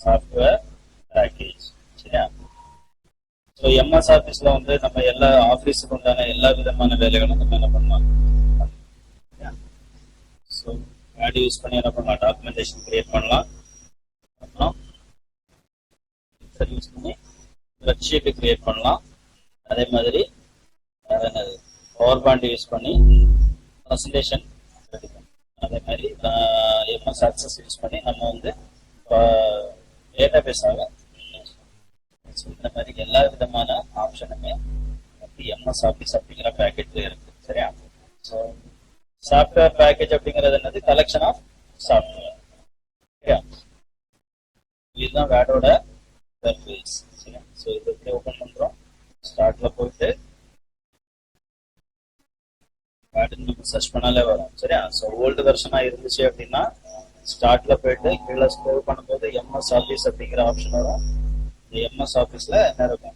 Software package. சரியா? So MS ஆஃபீஸ்ல வந்து நம்ம எல்லா ஆஃபீஸுக்கு உண்டான எல்லா விதமான வேலைகளும் நம்ம என்ன பண்ணலாம். ஸோ வேர்ட் யூஸ் பண்ணி என்ன பண்ணலாம், டாக்குமெண்டேஷன் கிரியேட் பண்ணலாம். அப்புறம் எக்ஸல் யூஸ் பண்ணி ஸ்ப்ரெட்ஷீட் கிரியேட் பண்ணலாம். அதே மாதிரி பவர் பாயிண்ட் யூஸ் பண்ணி ப்ரெசன்டேஷன் ரெடி பண்ணலாம். அதே மாதிரி எம்எஸ் ஆக்சஸ் யூஸ் பண்ணி நம்ம வந்து டேட்டா பேஸாக இந்த மாதிரி எல்லா விதமான ஆப்ஷனுமே எம்எஸ் ஆஃபீஸ் அப்படிங்கிற பேக்கேஜ்ல இருக்கு. சரியா? ஸோ சாஃப்ட்வேர் பேக்கேஜ் அப்படிங்கிறது என்னது, கலெக்ஷன் ஆஃப் சாஃப்ட்வேர். சரியா? இதுதான் வேர்டோட இன்டர்ஃபேஸ். சரியா? ஸோ இது எப்படி ஓப்பன் பண்றோம், ஸ்டார்ட்ல போயிட்டு வேர்டுன்னு நம்ம சர்ச் பண்ணாலே வரும். சரியா? ஸோ ஓல்டு வெர்ஷனா இருந்துச்சு அப்படின்னா ஸ்டார்ட்ல போயிட்டு கீழே ஸ்க்ரோல் பண்ணும்போது எம்எஸ் ஆஃபீஸ் அப்படிங்கிற ஆப்ஷன் வரும். இந்த எம்எஸ் ஆஃபீஸ்ல என்ன இருக்கும்,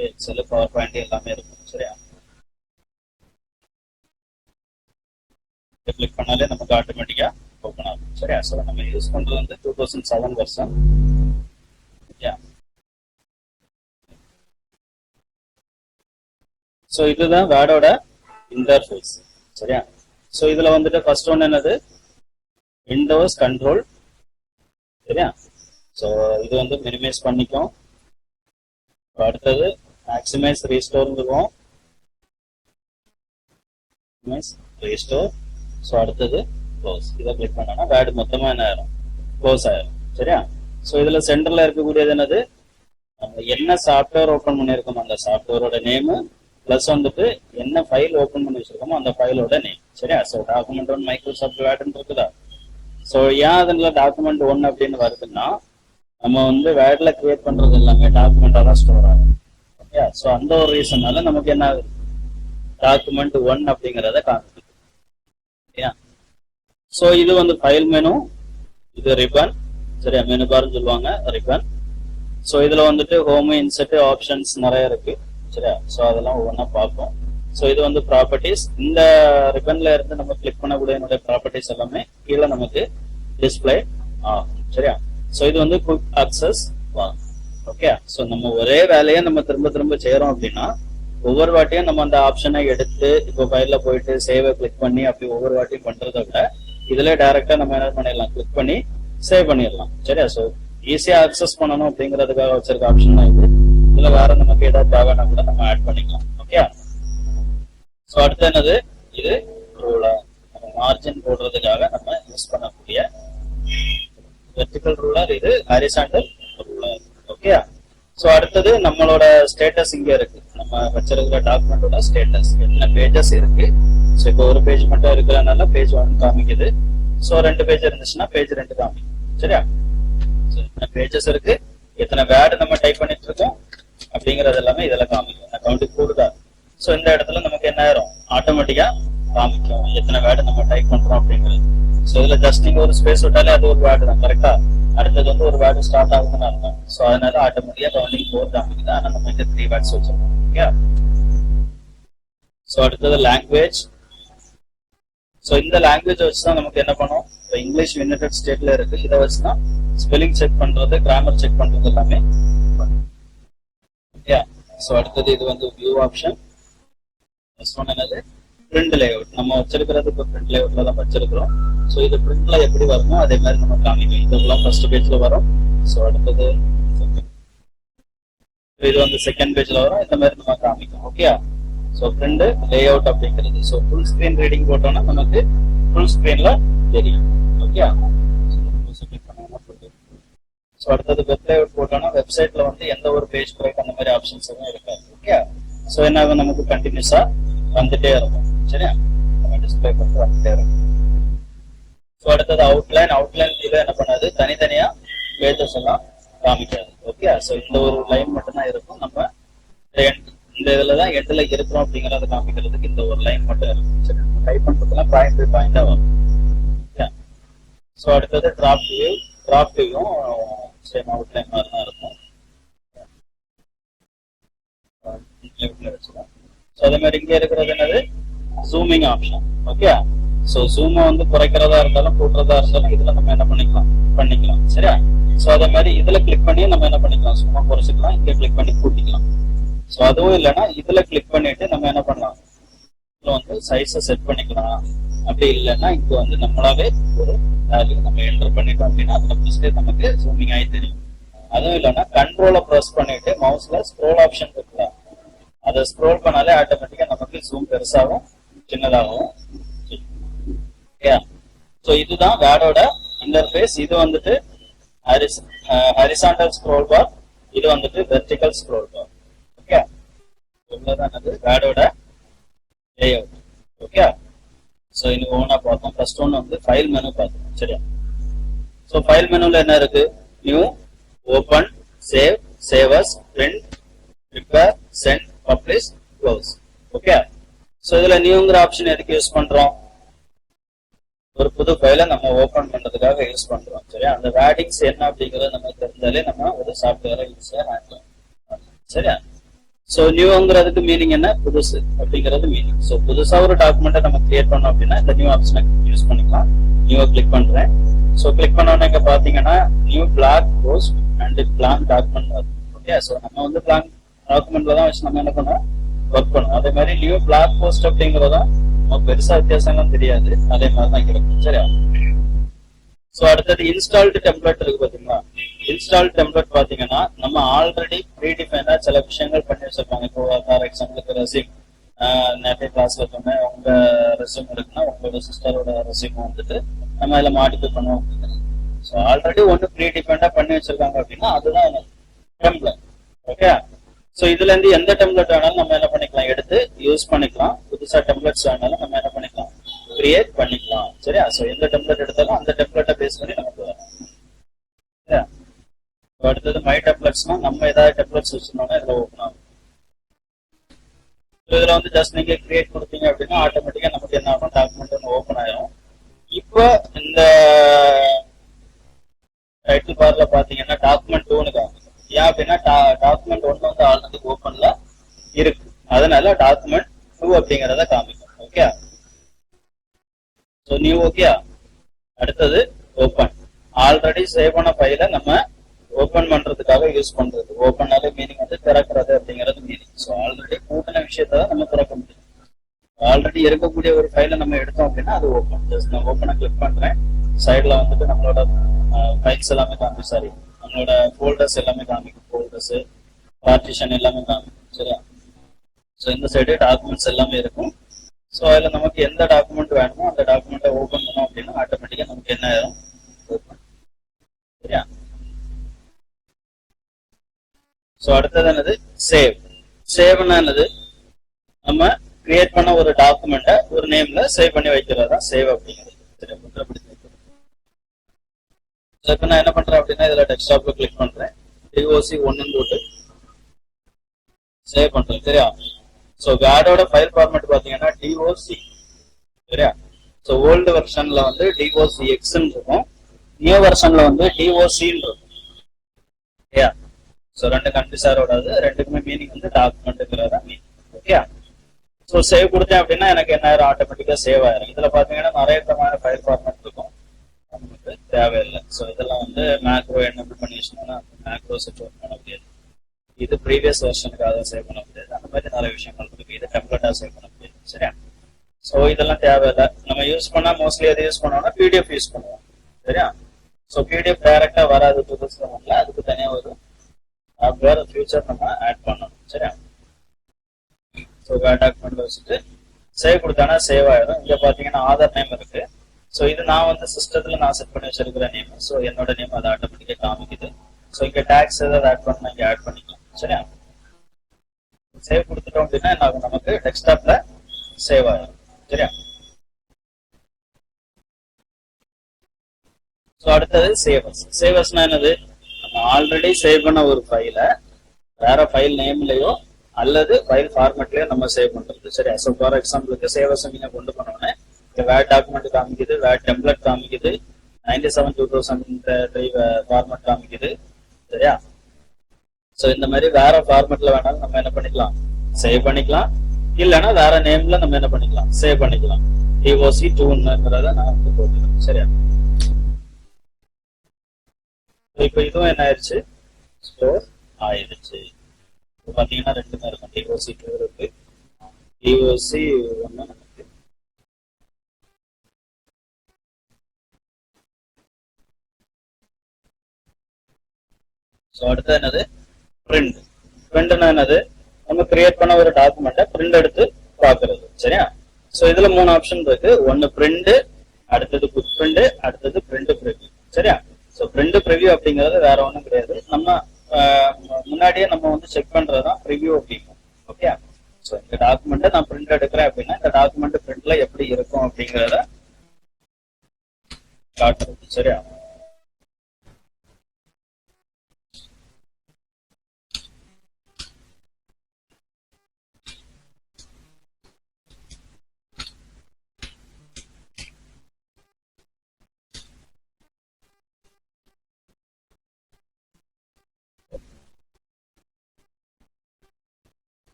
எக்ஸல், பவர் பாயிண்ட் எல்லாமே இருக்கும். சரியா? கிளிக் பண்ணாலே நமக்கு ஆட்டோமேட்டிக்கா ஓப்பன் ஆகும். சரியா? ஸோ நம்ம யூஸ் பண்றது வந்து 2007 வெர்ஷன். ஓகே. ஸோ இதுதான் வேர்டோட இன்டர்ஃபேஸ். சரியா? ஸோ இதுல வந்துட்டு ஃபர்ஸ்ட் ஒன் என்னது, விண்டோஸ் கண்ட்ரோல். சரியா? ஸோ இது வந்து மினிமைஸ் பண்ணிக்கும். அடுத்தது மேக்ஸிமைஸ் ரீஸ்டோர் இருக்கும். ரீஸ்டோர். ஸோ அடுத்தது க்ளோஸ். இதை கிளிக் பண்ணோம்னா வேர்டு மொத்தமா என்ன ஆயிரும், க்ளோஸ் ஆயிரும். சரியா? ஸோ இதுல சென்டர்ல இருக்கக்கூடியது என்னது, நம்ம என்ன சாஃப்ட்வேர் ஓப்பன் பண்ணியிருக்கோமோ அந்த சாஃப்ட்வேரோட நேமு பிளஸ் வந்துட்டு என்ன ஃபைல் ஓப்பன் பண்ணி வச்சிருக்கோமோ அந்த ஃபைலோட நேம். சரியா? ஸோ டாக்குமெண்ட் 1 மைக்ரோசாஃப்ட் வேர்டுன்னு இருக்குதா. ஸோ ஏன் அதில் டாக்குமெண்ட் 1 அப்படின்னு வருதுன்னா நம்ம வந்து வேர்டில் கிரியேட் பண்றது எல்லாமே டாக்குமெண்டாக தான் ஸ்டோர் ஆகும். ஓகே. ஸோ அந்த ஒரு ரீசன்னால நமக்கு என்ன ஆகுது, டாக்குமெண்ட் 1 அப்படிங்கிறத காமிக்குது. ஓகே. ஸோ இது வந்து ஃபைல் மெனு, இது ரிப்பன். சரியா? மெனு பார்னு சொல்லுவாங்க, ரிப்பன். ஸோ இதுல வந்துட்டு ஹோம், இன்செர்ட், ஆப்ஷன்ஸ் நிறைய இருக்கு. சரியா? ஸோ அதெல்லாம் ஒவ்வொன்றா பார்ப்போம். ஸோ இது வந்து ப்ராப்பர்ட்டிஸ். இந்த ரிப்பன்ல இருந்து நம்ம கிளிக் பண்ணக்கூடிய என்னுடைய ப்ராப்பர்ட்டிஸ் எல்லாமே கீழே நமக்கு டிஸ்பிளே ஆகும். சரியா? ஸோ இது வந்து குயிக் ஆக்சஸ். ஓகே. ஸோ நம்ம ஒரே வேலையை நம்ம திரும்ப திரும்ப செய்யறோம் அப்படின்னா ஒவ்வொரு வாட்டியும் நம்ம அந்த ஆப்ஷனை எடுத்து இப்போ ஃபைல்ல போயிட்டு சேவை கிளிக் பண்ணி அப்படி ஒவ்வொரு வாட்டியும் பண்றதை விட இதுல டைரக்டா நம்ம என்ன பண்ணிடலாம், கிளிக் பண்ணி சேவ் பண்ணிடலாம். சரியா? ஸோ ஈஸியா ஆக்சஸ் பண்ணணும் அப்படிங்கிறதுக்காக வச்சிருக்க ஆப்ஷன் தான் இது. இதுல வேற நமக்கு ஏதாவது தேவைன்னா கூட நம்ம ஆட் பண்ணிக்கலாம். ஓகே. ஸோ அடுத்து என்னது, இது ரூலர். நம்ம மார்ஜின் போடுறதுக்காக நம்ம யூஸ் பண்ணக்கூடிய வெர்டிகல் ரூலர், இது ஹாரிசாண்டல் ரூலர். ஓகே. ஸோ அடுத்தது நம்மளோட ஸ்டேட்டஸ் இங்க இருக்கு. நம்ம வச்சிருக்கிற டாக்குமெண்டோட ஸ்டேட்டஸ் எத்தனை பேஜஸ் இருக்கு. ஸோ இப்போ ஒரு பேஜ் மட்டும் இருக்கிறதுனால பேஜ் 1 காமிக்குது. ஸோ 2 பேஜ் இருந்துச்சுன்னா பேஜ் 2 காமிக்கும். சரியா? ஸோ எத்தனை பேஜஸ் இருக்கு, எத்தனை வேர்டு நம்ம டைப் பண்ணிட்டு இருக்கோம் அப்படிங்கறது எல்லாமே இதெல்லாம் காமிக்கும். கவுண்டிங் கூடுதா. ஸோ இந்த இடத்துல நமக்கு என்ன ஆயிரும், ஆட்டோமேட்டிக்கா காமிக்கும் எத்தனை வேர்டு நம்ம டைப் பண்றோம் அப்படிங்கிறது. ஸோ இதுல ஜஸ்ட் நீங்க ஒரு ஸ்பேஸ் விட்டாலே அது ஒரு வேர்டு தான். கரெக்டா? அடுத்தது வந்து ஒரு வேர்டு ஸ்டார்ட் ஆகுதுன்னு அர்த்தம். ஸோ அதனால ஆட்டோமேட்டிக்கா கவுண்டிங் 4 காமிக்குது. ஆனா நம்ம இங்க 3 வேர்ட்ஸ் வச்சிருக்கோம். ஓகே. ஸோ அடுத்தது லாங்குவேஜ். ஸோ இந்த லாங்குவேஜ் வச்சுதான் நமக்கு என்ன பண்ணும், இப்போ இங்கிலீஷ் யுனைடெட் ஸ்டேட்ல இருக்கு. இதை வச்சுதான் ஸ்பெல்லிங் செக் பண்றது, கிராமர் செக் பண்றது எல்லாமே. ஸோ அடுத்தது இது வந்து வியூ ஆப்ஷன். என்னது, பிரிண்ட் லேஅவுட். நம்ம வச்சிருக்கிறது இப்போ பிரிண்ட் லேஅவுட்ல தான் வச்சிருக்கிறோம். ஸோ இது பிரிண்ட்ல எப்படி வருமோ அதே மாதிரி நம்ம காமிக்கும். இதெல்லாம் ஃபர்ஸ்ட் பேஜ்ல வரும். ஸோ அடுத்தது இது வந்து செகண்ட் பேஜ்ல வரும். இந்த மாதிரி நம்ம காமிக்கும். ஓகே. ஸோ பிரிண்ட் லேஅவுட் அப்படிங்கிறது. ஸோ ஃபுல் ஸ்கிரீன் ரீடிங் போட்டோம்னா நமக்கு ஃபுல் ஸ்கிரீன்ல தெரியும். ஓகே. ஸோ அடுத்தது வெப் லேஅவுட் போட்டோம்னா வெப்சைட்ல வந்து எந்த ஒரு பேஜ் பிரேக் அந்த மாதிரி ஆப்ஷன்ஸ் எதுவும் இருக்காது. ஓகே. ஸோ என்ன ஆகும், நமக்கு கண்டினியூஸா வந்துட்டே இருக்கும். சரியா? நம்ம டிஸ்பிளே பண்ணிட்டு வந்துட்டே இருக்கும். ஸோ அடுத்தது அவுட்லைன். அவுட்லைன் கீழே என்ன பண்ணாது, தனித்தனியா பேஜஸ் எல்லாம் காமிக்காது. ஓகே. ஸோ இந்த ஒரு லைன் மட்டும் தான் இருக்கும். நம்ம இந்த இதுல தான் எண்ட்ல இருக்கிறோம் அப்படிங்கறத காமிக்கிறதுக்கு இந்த ஒரு லைன் மட்டும் இருக்கும். சரி, டைப் பண்றதுலாம் பாயிண்ட் பை பாயிண்டா வரும். ஓகே. ஸோ அடுத்தது டிராஃப்ட் வியூ. டிராஃப்ட் வியூவும் சேம் அவுட்லைன் மாதிரி தான் இருக்கும். ஸோ அதே மாதிரி இங்க இருக்கிறது என்னது, ஜூமிங் ஆப்ஷன். ஓகே. சோ ஜூமை வந்து குறைக்கிறதா இருந்தாலும் கூட்டுறதா இருந்தாலும் இதுல நம்ம என்ன பண்ணிக்கலாம் சரியா. சோ அதே மாதிரி இதுல கிளிக் பண்ணி நம்ம என்ன பண்ணிக்கலாம், சும்மா குறைச்சிக்கலாம், இங்க கிளிக் பண்ணி கூட்டிக்கலாம். சோ அதுவும் இல்லைன்னா இதுல கிளிக் பண்ணிட்டு நம்ம என்ன பண்ணலாம், இதுல வந்து சைஸை செட் பண்ணிக்கலாம். அப்படி இல்லைன்னா இங்க வந்து நம்மளாவே ஒரு வேல்யூ நம்ம என்டர் பண்ணிட்டோம் அப்படின்னா அதுல ஃபர்ஸ்டே நமக்கு ஜூமிங் ஆகி தெரியும். அதுவும் இல்லைன்னா கண்ட்ரோலை ப்ரெஸ் பண்ணிட்டு மவுஸ்ல ஸ்க்ரோல் ஆப்ஷன் இருக்குல்ல, அதை ஸ்க்ரோல் பண்ணாலே ஆட்டோமேட்டிக்கா நமக்கு ஜூம் பெருசாகும் சின்னதாகும். சோ இதுதான் வேர்டோட இன்டர்ஃபேஸ். இது வந்துட்டு ஹரிசாண்டல் ஸ்க்ரோல் பார், இது வந்துட்டு வெர்டிகல் ஸ்க்ரோல் பார். ஓகே, இவ்வளவுதான் அது வேர்டோட லேஅவுட். ஓகே, சோ இன்னும் ஒவ்வொன்றா பார்த்தோம். ஃபர்ஸ்ட் ஒன்று வந்து ஃபைல் மெனு பார்த்தோம் சரியா. சோ ஃபைல் மெனுல என்ன இருக்கு, new, open, save, save as, print, prepare, send, publish, close. Okay, so இதுல நியூங்கிற ஆப்ஷன் எதுக்கு யூஸ் பண்றோம், ஒரு புது ஃபைலை நம்ம ஓபன் பண்றதுக்காக யூஸ் பண்றோம் சரியா. அந்த வேர்டிங்ஸ் என்ன அப்படிங்கறது நமக்கு தெரிஞ்சாலே நம்ம ஒரு சாஃப்ட்வேரை ஈஸியா ஹேண்டில் சரியா. சோ நியூங்கிறதுக்கு மீனிங் என்ன, புதுசு அப்படிங்கிறது மீனிங். சோ புதுசா ஒரு டாக்குமெண்ட்டை நம்ம கிரியேட் பண்ணோம் அப்படின்னா இந்த நியூ ஆப்ஷனை யூஸ் பண்ணிக்கலாம். நியூ கிளிக் பண்றேன். சோ கிளிக் பண்ணோன்னு இங்க பாத்தீங்கன்னா new blog post and plan document. Okay, so நம்ம வந்து பிளான் டாக்குமெண்ட்ல தான் வச்சு நம்ம என்ன பண்ணோம், ஒர்க் பண்ணும். அதே மாதிரி நியூ பிளாக் போஸ்ட் அப்படிங்கறதும் பெருசா வித்தியாசம்லாம் தெரியாது, அதே மாதிரி தான் இருக்கும் சரியா. சோ அடுத்தது இன்ஸ்டால்டு டெம்ப்ளேட் இருக்கு பாத்தீங்களா. இன்ஸ்டால் டெம்ப்ளேட் பாத்தீங்கன்னா நம்ம ஆல்ரெடி ப்ரீடிஃபைண்டா சில விஷயங்கள் பண்ணி வச்சிருப்பாங்க. இப்போ ஃபார் எக்ஸாம்பிளுக்கு ரெசியூம், நேற்றைய கிளாஸ்ல சொன்னேன், உங்க ரெசியூம் இருக்குன்னா உங்களோட சிஸ்டரோட ரெசியூம் வந்துட்டு நம்ம இதுல மாடிஃபை பண்ணுவோம். ஸோ ஆல்ரெடி ஒன்று ப்ரீடிஃபைண்டா பண்ணி வச்சிருக்காங்க அப்படின்னா அதுதான் டெம்ப்ளேட். ஓகே, சோ இதுல இருந்து எந்த டெம்ப்ளேட் வேணாலும் நம்ம என்ன பண்ணிக்கலாம், எடுத்து யூஸ் பண்ணிக்கலாம். புதுசா டெம்ப்ளேட்ஸ் வேணாலும் நம்ம என்ன பண்ணிக்கலாம், கிரியேட் பண்ணிக்கலாம் சரியா. சோ எந்த டெம்ப்ளேட் எடுத்தாலும் அந்த டெம்ப்ளேட்டை பேஸ் பண்ணி நமக்கு வரும். அடுத்தது மை டெம்ப்ளேட்ஸ்னா நம்ம ஏதாவது டெம்ப்ளேட்ஸ் வச்சிருந்தோம்னா இதுல ஓப்பன் ஆகும். இதுல வந்து ஜஸ்ட் நீங்க கிரியேட் கொடுத்தீங்க அப்படின்னா ஆட்டோமேட்டிக்கா நமக்கு என்ன ஆகும், டாக்குமெண்ட் ஒன்று ஓப்பன் ஆயிரும். இப்போ இந்த டைட்டில் பார்ல பாத்தீங்கன்னா டாக்குமெண்ட் 2னு காமிக்கும். ஏன் அப்படின்னா டாக்குமெண்ட் 1 வந்து ஆல்ரெடி ஓப்பன்ல இருக்கு, அதனால டாக்குமெண்ட் 2 அப்படிங்கறத காமிக்கும். Okay, so new. ஓகே, அடுத்தது ஓப்பன். ஆல்ரெடி சேவ் பண்ண ஃபைலை நம்ம ஓபன் பண்றதுக்காக யூஸ் பண்றது. ஓபன்னாலே மீனிங் வந்து திறக்கிறது அப்படிங்கிறது மீனிங். ஸோ ஆல்ரெடி கூட்டின விஷயத்த நம்ம திறக்க முடியும். ஆல்ரெடி இருக்கக்கூடிய ஒரு ஃபைலை நம்ம எடுத்தோம் அப்படின்னா அது ஓப்பன். ஜஸ்ட் நான் ஓப்பனை கிளிக் பண்றேன். சைட்ல வந்துட்டு நம்மளோட ஃபைல்ஸ் எல்லாமே காமிக்கும், சாரி நம்மளோட ஃபோல்டர்ஸ் எல்லாமே காமிக்கும், ஃபோல்டர்ஸ் பார்ட்டிஷன் எல்லாமே காமிக்கும் சரியா. ஸோ இந்த சைடு டாக்குமெண்ட்ஸ் எல்லாமே இருக்கும். ஸோ அதில் நமக்கு எந்த டாக்குமெண்ட் வேணுமோ அந்த டாக்குமெண்ட்டை ஓப்பன் பண்ணோம் அப்படின்னா ஆட்டோமேட்டிக்கா நமக்கு என்ன ஆயிரும், ஓப்பன் சரியா. சோ அடுத்தது என்னது, சேவ். சேவ்னா என்னது, நம்ம கிரியேட் பண்ண ஒரு டாக்குமெண்ட்டை ஒரு நேம்ல சேவ் பண்ணி வைக்கிறது தான் சேவ் அப்படிங்கிறது. இப்போ நான் என்ன பண்றேன் அப்படின்னா இதுல டெஸ்க்டாப்ல கிளிக் பண்றேன், DOC1 போட்டு சேவ் பண்றேன் சரியா. சோ வேர்டோட ஃபைல் ஃபார்மேட் பாத்தீங்கன்னா DOC சரியா. சோ ஓல்டு வெர்ஷன்ல வந்து DOCX இருக்கும், நியூ வெர்ஷன்ல வந்து DOC இருக்கும் சரியா. சோ ரெண்டு கன்ஃபியூஸரோட ரெண்டுக்குமே மீனிங் வந்து டாக்குமெண்ட்ங்கிறதா மீனிங். ஓகே, சோ சேவ் கொடுத்தேன் அப்படின்னா எனக்கு என்ன ஆயிரும், ஆட்டோமேட்டிக்கா சேவ் ஆயிரும். இதுல பாத்தீங்கன்னா நிறைய விதமான ஃபைல் ஃபார்மேட் இருக்கும், நமக்கு தேவையில்லை. சோ இதெல்லாம் வந்து மேக்ரோ எனேபிள் பண்ணி வச்சோம்னா மேக்ரோ செட் பண்ண முடியாது. இது ப்ரீவியஸ் வெர்ஷனுக்காக சேவ் பண்ண முடியாது. அந்த மாதிரி நிறைய விஷயங்கள் இருக்கு. இது டெம்ப்ளேட்டா சேவ் பண்ண முடியாது சரியா. சோ இதெல்லாம் தேவையில்லை. நம்ம யூஸ் பண்ணா மோஸ்ட்லி எது யூஸ் பண்ணுவோம்னா PDF யூஸ் பண்ணுவோம் சரியா. சோ PDF டைரக்டா வராது, புதுசுல அதுக்கு தனியா ஒரு வேற ஃபியூச்சர் நம்ம ஆட் பண்ணணும் சரியா. ஸோ வேர்ட் டாக்குமெண்ட் வச்சுட்டு சேவ் கொடுத்தானா சேவ் ஆயிடும். இங்க பாத்தீங்கன்னா ஆதார் நேம் இருக்கு. ஸோ இது நான் வந்து சிஸ்டத்துல நான் செட் பண்ணி வச்சிருக்கிற நேம். ஸோ என்னோட நேம் அதை ஆட்டோமேட்டிக்கா காமிக்குது. ஸோ இங்க டேக்ஸ் ஏதாவது ஆட் பண்ணா இங்க ஆட் பண்ணிக்கலாம் சரியா. சேவ் கொடுத்துட்டோம் அப்படின்னா நமக்கு டெஸ்க்டாப்ல சேவ் ஆயிடும் சரியா. ஸோ அடுத்தது சேவர்ஸ். சேவர்ஸ்னா என்னது, நம்ம ஆல்ரெடி சேவ் பண்ண ஒரு ஃபைலை வேற ஃபைல் நேம்லயோ அல்லது ஃபைல் ஃபார்மேட்லயோ நம்ம சேவ் பண்றது சரியா. ஸோ ஃபார் எக்ஸாம்பிளுக்கு சேவர்ஸ் நீங்க கொண்டு போனோன்னே வேர்ட் டாக்குமெண்ட் காமிக்குது, வேர்ட் டெம்ப்ளேட் காமிக்குது, 97/2003 ஃபார்மேட் காமிக்குது சரியா. ஸோ இந்த மாதிரி வேற ஃபார்மேட்ல வேணாலும் நம்ம என்ன பண்ணிக்கலாம், சேவ் பண்ணிக்கலாம். இல்லைன்னா வேற நேம்ல நம்ம என்ன பண்ணிக்கலாம், சேவ் பண்ணிக்கலாம். DOC2ங்கிறத நான் வந்து போட்டுக்கிறேன். சரியா? இப்போ இதுவும் என்ன ஆயிடுச்சு, ஸ்டோர் ஆயிடுச்சு. பாத்தீங்கன்னா ரெண்டுமே இருக்கும், DOC2 இருக்கு, DOC1 நமக்கு. அடுத்து என்னது, பிரிண்ட். பிரிண்ட்னா என்னது, நம்ம கிரியேட் பண்ண ஒரு டாக்குமெண்ட்டை பிரிண்ட் எடுத்து பாக்குறது. சரியா? சோ இதுல 3 ஆப்ஷன் இருக்கு. ஒன்னு பிரிண்ட், அடுத்தது குட் பிரிண்ட், அடுத்தது பிரிண்ட் ப்ரிவ்யூ. சரியா? சோ பிரிண்ட் ப்ரிவ்யூ அப்படிங்கிறது வேற ஒண்ணும் கிடையாது, நம்ம முன்னாடியே நம்ம வந்து செக் பண்றதுதான் ப்ரிவ்யூ அப்படிங்கும். ஓகே. சோ இந்த டாக்குமெண்ட்டை நான் பிரிண்ட் எடுக்கிறேன் அப்படின்னா இந்த டாக்குமெண்ட் பிரிண்ட்ல எப்படி இருக்கும் அப்படிங்கிறத காட்டுறது. சரியா?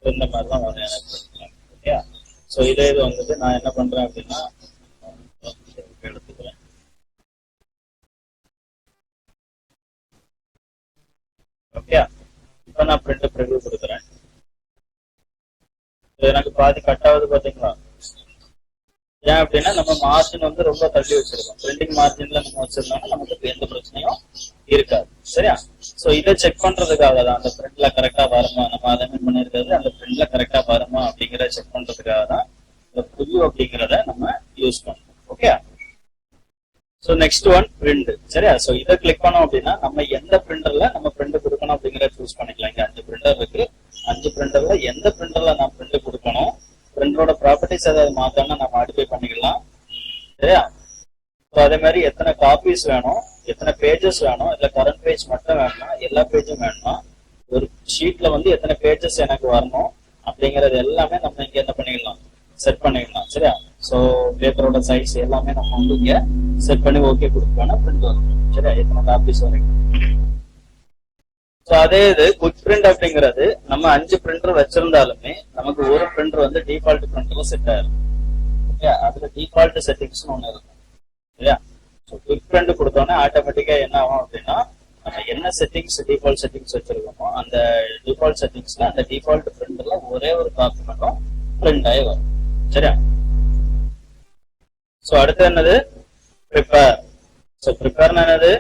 இந்த மாதிரிலாம் வரும் எனக்கு. ஓகே. சோ இதே இது வந்துட்டு நான் என்ன பண்றேன் அப்படின்னா எடுத்துக்கிறேன். ஓகே. இப்ப நான் பிரிண்ட் ப்ரிவ்யூ கொடுக்குறேன். எனக்கு பாதி கட் ஆகுது பாத்தீங்களா? ஏன் அப்படின்னா நம்ம மார்ஜின் வந்து ரொம்ப தள்ளி வச்சிருக்கோம். பிரிண்டிங் மார்ஜின்ல நம்ம வச்சிருந்தோம்னா நமக்கு எந்த பிரச்சனையும் இருக்காது. சரியா? சோ இதை செக் பண்றதுக்காக தான், அந்த பிரிண்ட்ல கரெக்டா வருமா, நம்ம அதை மீன் பண்ணிருக்கிறது அந்த பிரிண்ட்ல கரெக்டா வருமா அப்படிங்கிறத செக் பண்றதுக்காக தான் இந்த ப்ரிவ்யூ அப்படிங்கிறத நம்ம யூஸ் பண்றோம். Okay. So next one print. சரியா? சோ இதை கிளிக் பண்ணோம் அப்படின்னா நம்ம எந்த பிரிண்டர்ல நம்ம பிரிண்ட் கொடுக்கணும் அப்படிங்கிறத சூஸ் பண்ணிக்கலாம். இங்க 5 பிரிண்டர் இருக்கு. 5 பிரிண்டர்ல எந்த பிரிண்டர்ல நான் பிரிண்ட் கொடுக்கணும், பிரிண்டரோட ப்ராப்பர்ட்டிஸ் ஏதாவது மாத்தணும்னா நம்ம மாடிஃபை பண்ணிக்கலாம். சரியா? அதே மாதிரி எத்தனை காப்பீஸ் வேணும், எத்தனை பேஜஸ் வேணும், இல்ல கரண்ட் பேஜ் மட்டும் வேணுமா, எல்லா பேஜும் வேணுமா, ஒரு ஷீட்ல வந்து எத்தனை பேஜஸ் எனக்கு வரணும் அப்படிங்கறது எல்லாமே நம்ம இங்க என்ன பண்ணிக்கலாம், செட் பண்ணிக்கலாம். சரியா? சோ பேப்பரோட சைஸ் எல்லாமே நம்ம வந்து இங்க செட் பண்ணி ஓகே கொடுத்தோம்னா பிரிண்ட் வரும். சரியா? எத்தனை காப்பீஸ் வரைக்கும். சோ அதே இது குவிக் பிரிண்ட் அப்படிங்கிறது நம்ம 5 பிரிண்டர் வச்சிருந்தாலுமே நமக்கு ஒரு பிரிண்டர் வந்து டிஃபால்ட் பிரிண்டர்ல செட் ஆயிரும். ஓகே. அதுல டிஃபால்ட் செட்டிங்ஸ் ஒண்ணு இருக்கும். சரியா? சோ குவிக் பிரிண்ட் கொடுத்தோம்னா ஆட்டோமேட்டிக்கா என்ன ஆகும் அப்படின்னா நம்ம என்ன செட்டிங்ஸ் டிஃபால்ட் செட்டிங்ஸ் வச்சிருக்கோமோ அந்த டிஃபால்ட் செட்டிங்ஸ்ல அந்த டிஃபால்ட் பிரிண்டர்ல ஒரே ஒரு காப்பி மட்டும் பிரிண்ட் ஆகி வரும். சரியா? சோ அடுத்து என்னது, ப்ரிப்பேர். சோ ப்ரிப்பேர்னா என்னது,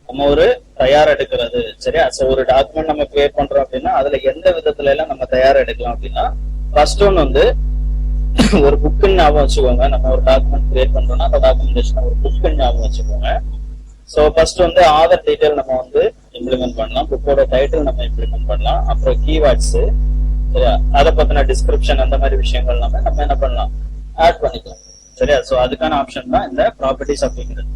நம்ம ஒரு தயார் எடுக்கிறது. சரியா? சோ ஒரு டாக்குமெண்ட் நம்ம கிரியேட் பண்றோம் அப்படின்னா அதுல எந்த விதத்துல எல்லாம் நம்ம தயார் எடுக்கலாம் அப்படின்னா ஃபர்ஸ்ட் ஒன் வந்து ஒரு புக்குன்னு ஞாபகம் வச்சுக்கோங்க. நம்ம ஒரு டாக்குமெண்ட் கிரியேட் பண்றோம்னா அந்த டாக்குமெண்டேஷன் ஒரு புக்குன்னு ஞாபகம் வச்சுக்கோங்க. சோ ஃபர்ஸ்ட் வந்து ஆதர் டீடைல் நம்ம வந்து இம்ப்ளிமெண்ட் பண்ணலாம், புக்கோட டைட்டில் நம்ம இம்ப்ளிமெண்ட் பண்ணலாம், அப்புறம் கீவேர்ட்ஸ், சரியா, அதை பத்தின டிஸ்கிரிப்ஷன், அந்த மாதிரி விஷயங்கள் நம்ம என்ன பண்ணலாம், ஆட் பண்ணிக்கலாம். சரியா? சோ அதுக்கான ஆப்ஷன் தான் இந்த ப்ராப்பர்ட்டிஸ் அப்படிங்கிறது.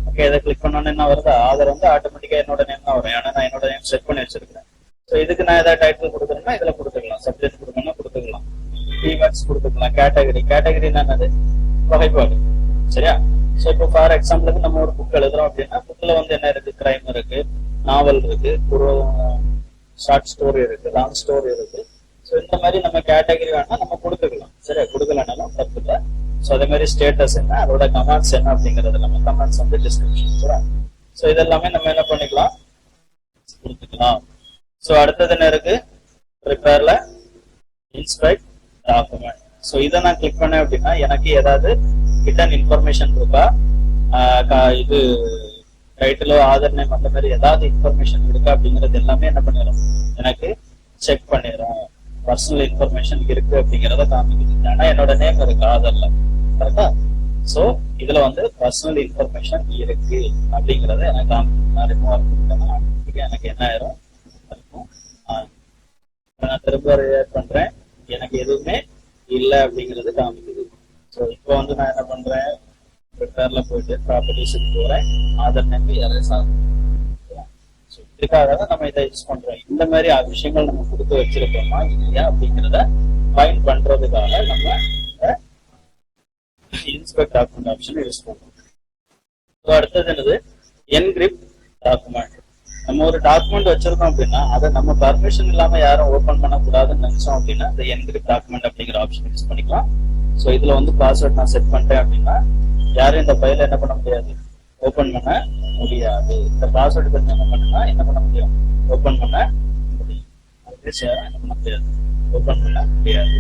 ஓகே. இதை கிளிக் பண்ணோன்னு என்ன வருது, ஆதர் வந்து ஆட்டோமேட்டிக்கா என்னோட நேம் தான் வரும். ஏன்னா நான் என்னோட நேம் செட் பண்ணி வச்சிருக்கேன். சோ இதுக்கு நான் ஏதாவது டைட்டில் கொடுக்குறேன்னா இதுல கொடுத்துக்கலாம், சப்ஜெக்ட் கொடுக்கணும்னா கொடுத்துக்கலாம், கீவேர்ட்ஸ் கொடுத்துக்கலாம், கேட்டகரி. கேட்டகரி என்னது, வகைப்பாடு. சரியா? சோ இப்போ ஃபார் எக்ஸாம்பிளுக்கு நம்ம ஒரு புக் எழுதுறோம் அப்படின்னா புக்ல வந்து என்ன இருக்கு, கிரைம் இருக்கு, நாவல் இருக்கு, ஒரு ஷார்ட் ஸ்டோரி இருக்கு, லாங் ஸ்டோரி இருக்கு. சோ இந்த மாதிரி நம்ம கேட்டகரி வேணா நம்ம கொடுத்துக்கலாம். சரியா? கொடுக்கலனாலும் தப்பு இல்லை. சோ அதே மாதிரி ஸ்டேட்டஸ் என்ன, அதோட கமெண்ட்ஸ் என்ன அப்படிங்கறது நம்ம கமெண்ட்ஸ் வந்து டிஸ்கிரிப்ஷன். சோ இதெல்லாமே நம்ம என்ன பண்ணிக்கலாம், கொடுத்துக்கலாம். சோ அடுத்தது என்ன இருக்கு, ப்ரிப்பேர்ல இன்ஸ்பெக்ட் டாக்குமெண்ட். சோ இதை நான் கிளிக் பண்ணேன் அப்படின்னா எனக்கு ஏதாவது ஹிடன் இன்ஃபர்மேஷன் இருக்கா, இது டைட்டிலோ ஆதார் நேம் அந்த மாதிரி ஏதாவது இன்ஃபர்மேஷன் இருக்கா அப்படிங்கறது எல்லாமே என்ன பண்ணிடும், எனக்கு செக் பண்ணிடும். பர்சனல் இன்ஃபர்மேஷன் இருக்கு அப்படிங்கறத காமிக்குது. ஏன்னா என்னோட நேம் இருக்கு ஆதார்ல, கரெக்டா? சோ இதுல வந்து பர்சனல் இன்ஃபர்மேஷன் இருக்கு அப்படிங்கறத எனக்கு காமிக்குது. நான் ரிமூவ் பண்ணிட்டேன்னா எனக்கு என்ன ஆயிரும், நான் திரும்ப ரியாக்ட் பண்றேன், எனக்கு எதுவுமே இல்லை அப்படிங்கிறது காமிக்குது. ஸோ இப்போ வந்து நான் என்ன பண்றேன், ப்ரிப்பேர்ல போயிட்டு ப்ராப்பர்ட்டிஸுக்கு போறேன், ஆதார் நேம் எரேஸ் ஆகும். இதுக்காக தான் நம்ம இதை யூஸ் பண்றோம். இந்த மாதிரி விஷயங்கள் நம்ம கொடுத்து வச்சிருக்கோமா இல்லையா அப்படிங்கிறத ஃபைண்ட் பண்றதுக்காக நம்ம இன்ஸ்பெக்ட் டாக்குமெண்ட் ஆப்ஷன் யூஸ் பண்றோம். ஸோ அடுத்தது என்னது, என்கிரிப்ட் டாக்குமெண்ட். நம்ம ஒரு டாக்குமெண்ட் வச்சிருக்கோம் அப்படின்னா அதை நம்ம பர்மிஷன் இல்லாம யாரும் ஓபன் பண்ணக்கூடாதுன்னு நினைச்சோம் அப்படின்னா இந்த என்கிரிப்ட் டாக்குமெண்ட் அப்படிங்கிற ஆப்ஷன் யூஸ் பண்ணிக்கலாம். ஸோ இதுல வந்து பாஸ்வேர்ட் நான் செட் பண்ணிட்டேன் அப்படின்னா யாரும் இந்த ஃபைலை என்ன பண்ண முடியாது, ஓபன் பண்ண முடியாது. இந்த பாஸ்வேர்டு தெரிஞ்சு என்ன பண்ணுன்னா என்ன பண்ண முடியும், ஓபன் பண்ண முடியும். யாரும் என்ன பண்ண முடியாது, ஓபன் பண்ண முடியாது.